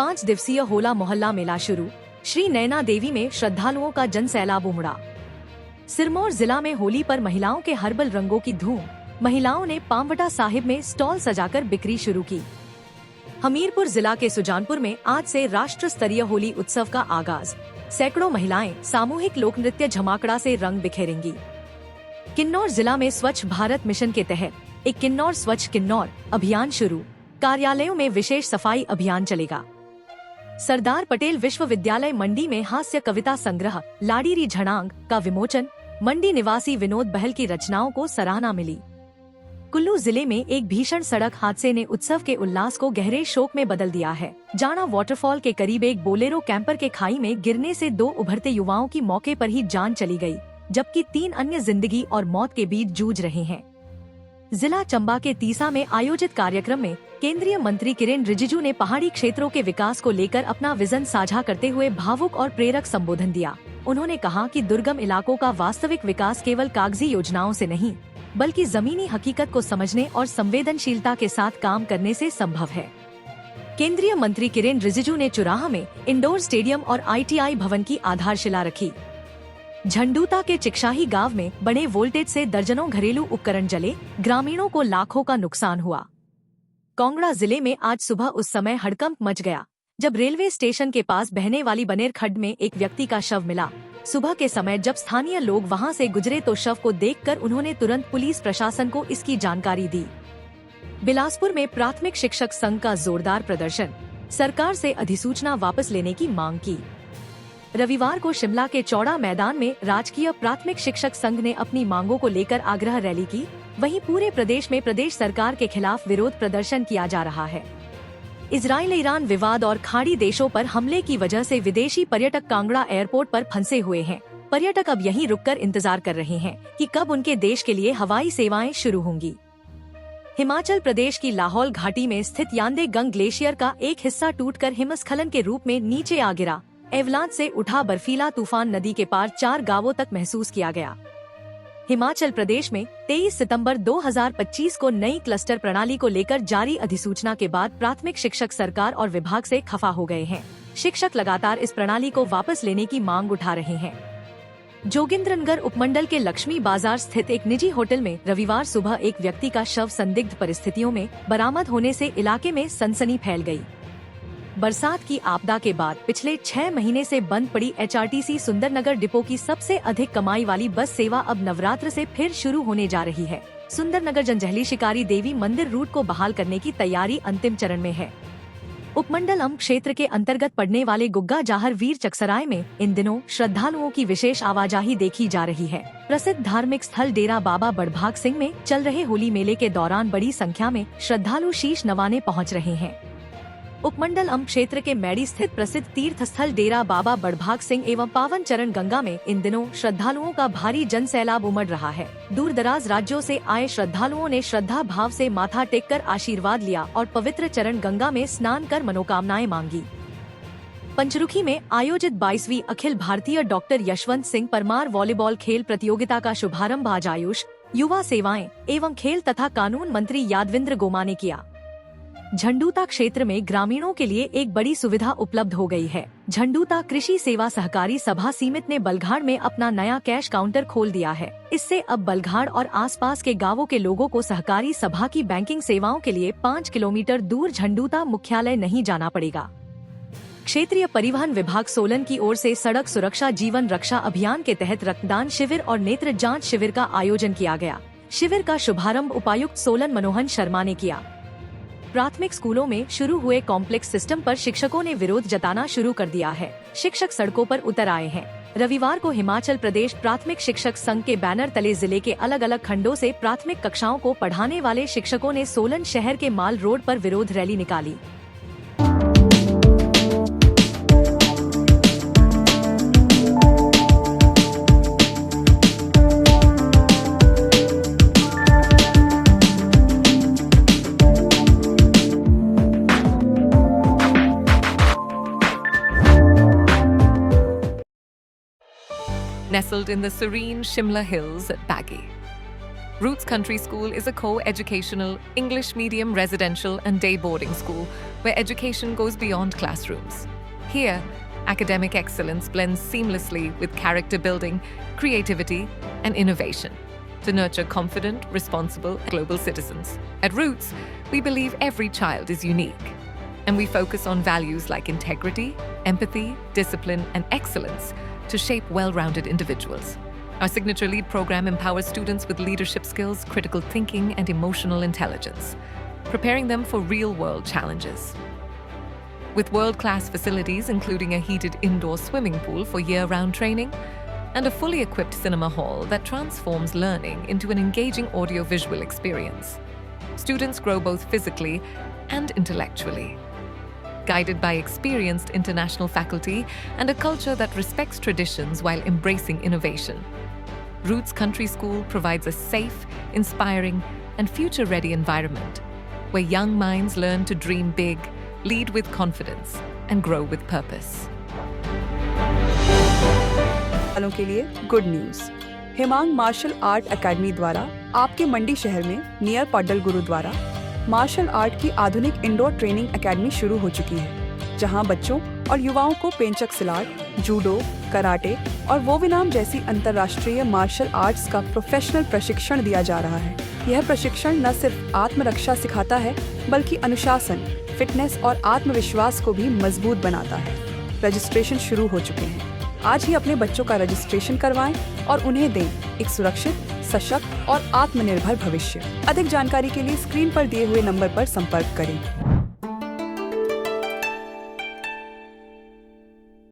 5 दिवसीय होला मोहल्ला मेला शुरू। श्री नैना देवी में श्रद्धालुओं का जन सैलाब उमड़ा। सिरमौर जिला में होली पर महिलाओं के हर्बल रंगों की धूम। महिलाओं ने पामवटा साहिब में स्टॉल सजाकर बिक्री शुरू की। हमीरपुर जिला के सुजानपुर में आज से राष्ट्र स्तरीय होली उत्सव का आगाज। सैकड़ों महिलाएं सामूहिक लोक नृत्य झमाकड़ा से रंग बिखेरेंगी। किन्नौर जिला में स्वच्छ भारत मिशन के तहत एक किन्नौर स्वच्छ किन्नौर अभियान शुरू। कार्यालयों में विशेष सफाई अभियान चलेगा। सरदार पटेल विश्वविद्यालय मंडी में हास्य कविता संग्रह लाडीरी झड़ांग का विमोचन। मंडी निवासी विनोद बहल की रचनाओं को सराहना मिली। कुल्लू जिले में एक भीषण सड़क हादसे ने उत्सव के उल्लास को गहरे शोक में बदल दिया है। जाना वाटरफॉल के करीब एक बोलेरो कैंपर के खाई में गिरने से 2 उभरते युवाओं की मौके पर ही जान चली गई, जबकि 3 अन्य जिंदगी और मौत के बीच जूझ रहे हैं। जिला चंबा के तीसा में आयोजित कार्यक्रम में केंद्रीय मंत्री किरेन रिजिजू ने पहाड़ी क्षेत्रों के विकास को लेकर अपना विजन साझा करते हुए भावुक और प्रेरक संबोधन दिया। उन्होंने कहा कि दुर्गम इलाकों का वास्तविक विकास केवल कागजी योजनाओं से नहीं, बल्कि जमीनी हकीकत को समझने और संवेदनशीलता के साथ काम करने से संभव है। केंद्रीय मंत्री किरेन रिजिजू ने चुराह में इंडोर स्टेडियम और ITI भवन की आधारशिला रखी। झंडूता के चिकशाही गांव में बड़े वोल्टेज से दर्जनों घरेलू उपकरण जले, ग्रामीणों को लाखों का नुकसान हुआ। कांगड़ा जिले में आज सुबह उस समय हड़कंप मच गया जब रेलवे स्टेशन के पास बहने वाली बनेर खड्ड में एक व्यक्ति का शव मिला। सुबह के समय जब स्थानीय लोग वहां से गुजरे तो शव को देखकर उन्होंने तुरंत पुलिस प्रशासन को इसकी जानकारी दी। बिलासपुर में प्राथमिक शिक्षक संघ का जोरदार प्रदर्शन, सरकार से अधिसूचना वापस लेने की मांग की। रविवार को शिमला के चौड़ा मैदान में राजकीय प्राथमिक शिक्षक संघ ने अपनी मांगों को लेकर आग्रह रैली की। वहीं पूरे प्रदेश में प्रदेश सरकार के खिलाफ विरोध प्रदर्शन किया जा रहा है। इजराइल ईरान विवाद और खाड़ी देशों पर हमले की वजह से विदेशी पर्यटक कांगड़ा एयरपोर्ट पर फंसे हुए हैं। पर्यटक अब यहीं रुककर इंतजार कर रहे हैं कि कब उनके देश के लिए हवाई सेवाएं शुरू होंगी। हिमाचल प्रदेश की लाहौल घाटी में स्थित यांदे गंग ग्लेशियर का एक हिस्सा टूटकर हिमस्खलन के रूप में नीचे आ गिरा। एवलांच से उठा बर्फीला तूफान नदी के पार 4 गांवों तक महसूस किया गया। हिमाचल प्रदेश में 23 सितंबर 2025 को नई क्लस्टर प्रणाली को लेकर जारी अधिसूचना के बाद प्राथमिक शिक्षक सरकार और विभाग से खफा हो गए हैं। शिक्षक लगातार इस प्रणाली को वापस लेने की मांग उठा रहे हैं। जोगिंद्रनगर उपमंडल के लक्ष्मी बाजार स्थित एक निजी होटल में रविवार सुबह एक व्यक्ति का शव संदिग्ध परिस्थितियों में बरामद होने से इलाके में सनसनी फैल गई। बरसात की आपदा के बाद पिछले 6 महीने से बंद पड़ी HRTC सुंदरनगर डिपो की सबसे अधिक कमाई वाली बस सेवा अब नवरात्र से फिर शुरू होने जा रही है। सुंदरनगर जंजहली शिकारी देवी मंदिर रूट को बहाल करने की तैयारी अंतिम चरण में है। उपमंडल अम्ब क्षेत्र के अंतर्गत पड़ने वाले गुग्गा जाहर वीर चकसराय में इन दिनों श्रद्धालुओं की विशेष आवाजाही देखी जा रही है। प्रसिद्ध धार्मिक स्थल डेरा बाबा बड़भाग सिंह में चल रहे होली मेले के दौरान बड़ी संख्या में श्रद्धालु शीश नवाने पहुँच रहे हैं। उपमंडल अम्ब क्षेत्र के मैडी स्थित प्रसिद्ध तीर्थ स्थल डेरा बाबा बड़भाग सिंह एवं पावन चरण गंगा में इन दिनों श्रद्धालुओं का भारी जन सैलाब उमड़ रहा है। दूर दराज राज्यों से आए श्रद्धालुओं ने श्रद्धा भाव से माथा टेककर आशीर्वाद लिया और पवित्र चरण गंगा में स्नान कर मनोकामनाएं मांगी। पंचरुखी में आयोजित 22वीं अखिल भारतीय डॉक्टर यशवंत सिंह परमार वॉलीबॉल खेल प्रतियोगिता का शुभारंभ आज आयुष, युवा सेवाएं एवं खेल तथा कानून मंत्री यादविंद्र गोमा ने किया। झंडूता क्षेत्र में ग्रामीणों के लिए एक बड़ी सुविधा उपलब्ध हो गई है। झंडूता कृषि सेवा सहकारी सभा सीमित ने बलघाड़ में अपना नया कैश काउंटर खोल दिया है। इससे अब बलघाड़ और आसपास के गांवों के लोगों को सहकारी सभा की बैंकिंग सेवाओं के लिए 5 किलोमीटर दूर झंडूता मुख्यालय नहीं जाना पड़ेगा। क्षेत्रीय परिवहन विभाग सोलन की ओर से सड़क सुरक्षा जीवन रक्षा अभियान के तहत रक्तदान शिविर और नेत्र जाँच शिविर का आयोजन किया गया। शिविर का शुभारम्भ उपायुक्त सोलन मनोहन शर्मा ने किया। प्राथमिक स्कूलों में शुरू हुए कॉम्प्लेक्स सिस्टम पर शिक्षकों ने विरोध जताना शुरू कर दिया है। शिक्षक सड़कों पर उतर आए हैं। रविवार को हिमाचल प्रदेश प्राथमिक शिक्षक संघ के बैनर तले जिले के अलग अलग खंडों से प्राथमिक कक्षाओं को पढ़ाने वाले शिक्षकों ने सोलन शहर के माल रोड पर विरोध रैली निकाली। Nestled in the serene Shimla Hills at Baggy. Roots Country School is a co-educational, English medium residential and day boarding school where education goes beyond classrooms. Here, academic excellence blends seamlessly with character building, creativity, and innovation to nurture confident, responsible, global citizens. At Roots, we believe every child is unique, and we focus on values like integrity, empathy, discipline, and excellence to shape well-rounded individuals. Our signature LEAD program empowers students with leadership skills, critical thinking, and emotional intelligence, preparing them for real-world challenges. With world-class facilities including a heated indoor swimming pool for year-round training and a fully equipped cinema hall that transforms learning into an engaging audio-visual experience, students grow both physically and intellectually. Guided by experienced international faculty and a culture that respects traditions while embracing innovation, Roots Country School provides a safe, inspiring, and future-ready environment where young minds learn to dream big, lead with confidence, and grow with purpose. वालों के लिए good news. Himang martial art academy द्वारा आपके मंडी शहर में near Padal Gurudwara martial art की आधुनिक indoor training academy शुरू हो चुकी है, जहां बच्चों और युवाओं को पेंचक सिलाट, जूडो, कराटे और वोविनाम जैसी अंतर्राष्ट्रीय मार्शल आर्ट्स का प्रोफेशनल प्रशिक्षण दिया जा रहा है। यह प्रशिक्षण न सिर्फ आत्मरक्षा सिखाता है, बल्कि अनुशासन, फिटनेस और आत्मविश्वास को भी मजबूत बनाता है। रजिस्ट्रेशन शुरू हो चुके हैं। आज ही अपने बच्चों का रजिस्ट्रेशन करवाएं और उन्हें दें एक सुरक्षित, सशक्त और आत्मनिर्भर भविष्य। अधिक जानकारी के लिए स्क्रीन पर दिए हुए नंबर पर संपर्क करें।